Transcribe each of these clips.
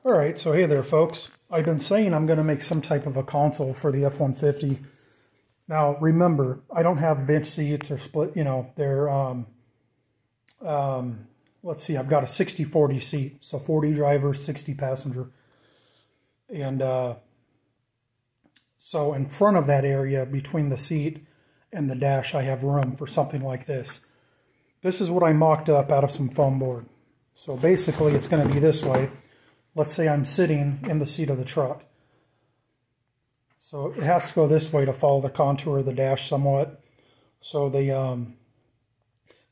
All right, so hey there, folks. I've been saying I'm going to make some type of a console for the F-150. Now, remember, I don't have bench seats or split, they're, let's see, I've got a 60-40 seat, so 40 driver, 60 passenger. And so in front of that area, between the seat and the dash, I have room for something like this. This is what I mocked up out of some foam board. So basically, it's going to be this way. Let's say I'm sitting in the seat of the truck. So it has to go this way to follow the contour of the dash somewhat. So the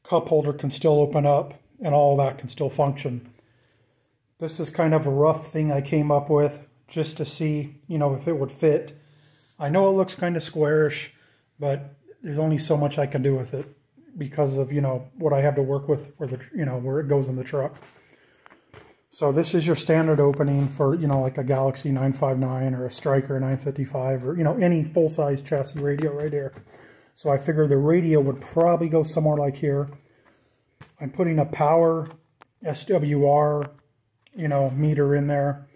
cup holder can still open up and all that can still function. This is kind of a rough thing I came up with just to see, if it would fit. I know it looks kind of squarish, but there's only so much I can do with it because of, what I have to work with where where it goes in the truck. So this is your standard opening for, like a Galaxy 959 or a Striker 955 or, any full-size chassis radio right here. So I figured the radio would probably go somewhere like here. I'm putting a power SWR, meter in there.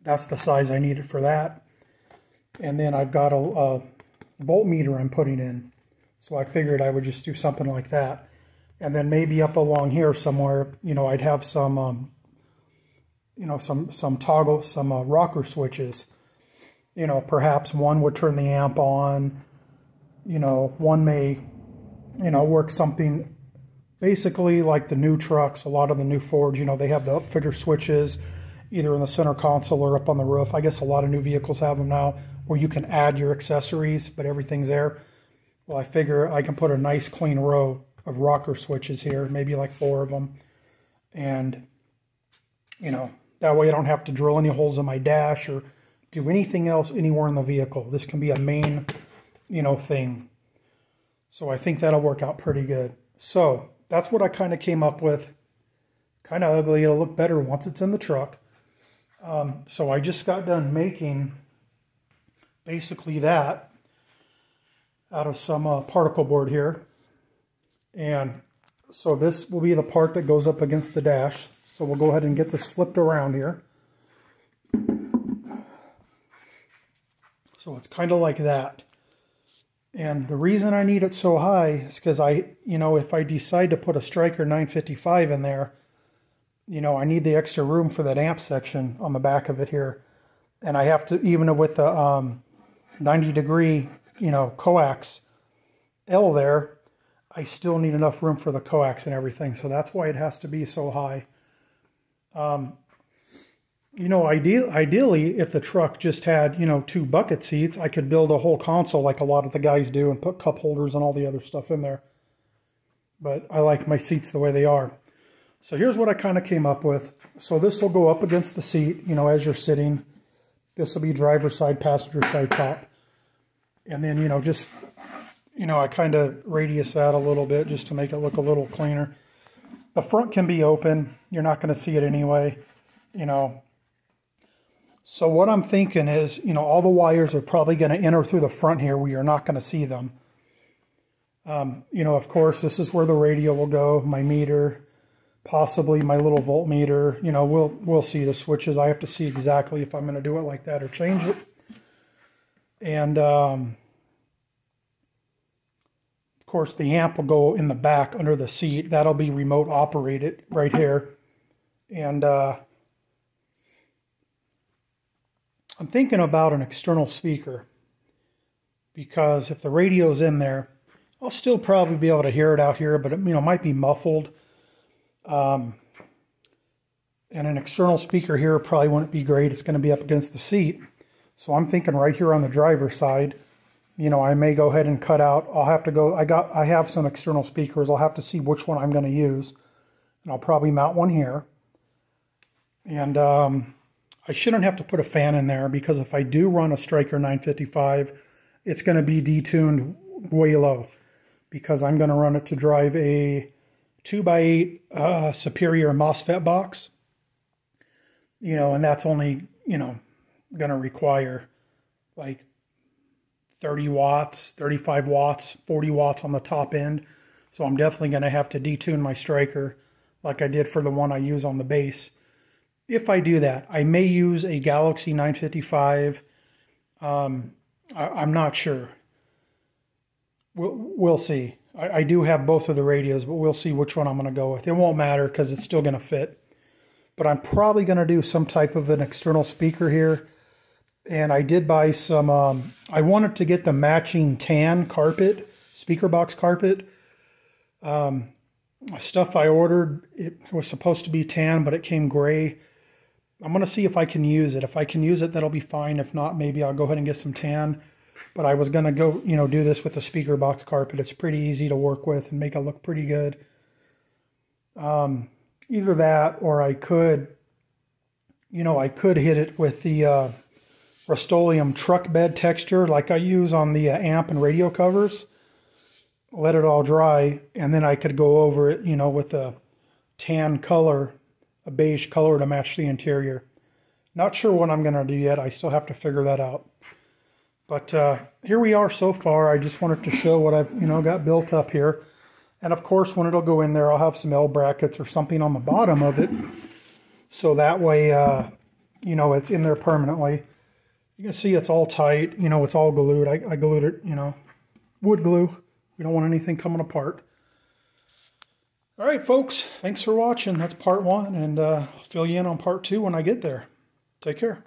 That's the size I needed for that. And then I've got a voltmeter I'm putting in. So I figured I would just do something like that. And then maybe up along here somewhere, I'd have some, some toggle, some rocker switches. Perhaps one would turn the amp on. One may, work something basically like the new trucks. A lot of the new Fords, they have the upfitter switches either in the center console or up on the roof. I guess a lot of new vehicles have them now where you can add your accessories, but everything's there. Well, I figure I can put a nice clean row of rocker switches here, maybe like 4 of them. And, that way I don't have to drill any holes in my dash or do anything else anywhere in the vehicle. This can be a main, thing. So I think that'll work out pretty good. So that's what I kind of came up with. Kind of ugly. It'll look better once it's in the truck. So I just got done making basically that out of some particle board here. And so this will be the part that goes up against the dash. So we'll go ahead and get this flipped around here. So it's kind of like that. And the reason I need it so high is because if I decide to put a Striker 955 in there, I need the extra room for that amp section on the back of it here. And I have to, even with the 90-degree, coax L there, I still need enough room for the coax and everything. So that's why it has to be so high. Ideally, if the truck just had, 2 bucket seats, I could build a whole console like a lot of the guys do and put cup holders and all the other stuff in there. But I like my seats the way they are. So here's what I kind of came up with. So this will go up against the seat, as you're sitting. This will be driver side, passenger side top. And then, I kind of radius that a little bit just to make it look a little cleaner. The front can be open. You're not going to see it anyway, So what I'm thinking is, all the wires are probably going to enter through the front here where you're not going to see them. Of course, this is where the radio will go, my meter, possibly my little voltmeter. We'll see the switches. I have to see exactly if I'm going to do it like that or change it. And, of course, the amp will go in the back under the seat. That'll be remote operated right here. And I'm thinking about an external speaker because if the radio's in there, I'll still probably be able to hear it out here, but it might be muffled. And an external speaker here probably wouldn't be great. It's going to be up against the seat. So I'm thinking right here on the driver's side, I may go ahead and cut out. I'll have to go, I have some external speakers. I'll have to see which one I'm going to use. And I'll probably mount one here. And I shouldn't have to put a fan in there because if I do run a Striker 955, it's going to be detuned way low because I'm going to run it to drive a 2x8 Superior MOSFET box. And that's only, going to require like 30 watts, 35 watts, 40 watts on the top end. So I'm definitely going to have to detune my Striker like I did for the one I use on the base. if I do that, I may use a Galaxy 955. I'm not sure. We'll see. I do have both of the radios, but we'll see which one I'm going to go with. It won't matter because it's still going to fit. But I'm probably going to do some type of an external speaker here. And I did buy some, I wanted to get the matching tan carpet, speaker box carpet. Stuff I ordered, it was supposed to be tan, but it came gray. I'm going to see if I can use it. If I can use it, that'll be fine. If not, maybe I'll go ahead and get some tan. But I was going to go, do this with the speaker box carpet. It's pretty easy to work with and make it look pretty good. Either that, or I could, I could hit it with the Rust-Oleum truck bed texture like I use on the amp and radio covers. Let it all dry, and then I could go over it, with a tan color, a beige color to match the interior. Not sure what I'm going to do yet. I still have to figure that out. But here we are so far. I just wanted to show what I've, got built up here. And of course, when it'll go in there, I'll have some L brackets or something on the bottom of it. So that way, it's in there permanently. You can see it's all tight. It's all glued. I glued it, wood glue. We don't want anything coming apart. All right, folks. Thanks for watching. That's part 1. And I'll fill you in on part 2 when I get there. Take care.